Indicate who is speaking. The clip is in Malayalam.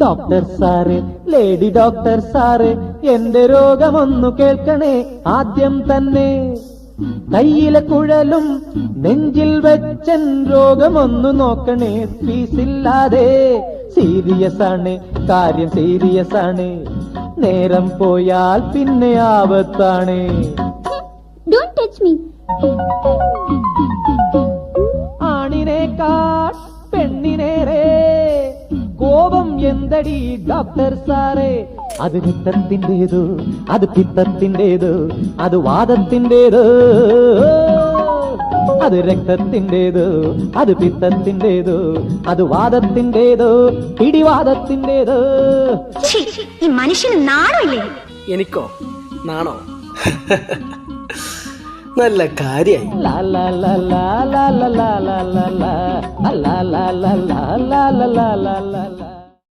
Speaker 1: ഡോക്ടർ സാറേ, ലേഡി ഡോക്ടർ സാറേ, എന്റെ രോഗമൊന്നു കേൾക്കണേ ആദ്യം തന്നെ. കയ്യിലെ കുഴലും നെഞ്ചിൽ വെച്ചൻ രോഗമൊന്നു നോക്കണേ ഫീസില്ലാതെ. സീരിയസ് ആണ് കാര്യം, സീരിയസ് ആണ്, നേരം പോയാൽ പിന്നെ ആപത്താണ്.
Speaker 2: Don't touch me.
Speaker 1: ആണിനേക്കാൾ പെണ്ണിനേറെ കോപം എന്തടി ഡോക്ടർ സാറേ? അത് രക്തത്തിൻ്റെതോ, അത് പിത്തത്തിൻ്റെതോ, അത് വാദത്തിൻ്റെതോ? അത് രക്തത്തിൻ്റെതോ, അത് പിത്തത്തിൻ്റെതോ, അത് വാദത്തിൻ്റെതോ, പിടിവാദത്തിൻ്റെതോ?
Speaker 2: ഈ മനുഷ്യന് നാണമില്ലേ?
Speaker 3: എനിക്കോ നാണോ? നല്ല കാര്യായി.
Speaker 1: ലാ ലാ ലാ ലാ ലാ ലാ ലാ ലാ ലാ ലാ ലാ ലാ ലാ ലാ ലാ ലാ ലാ ലാ.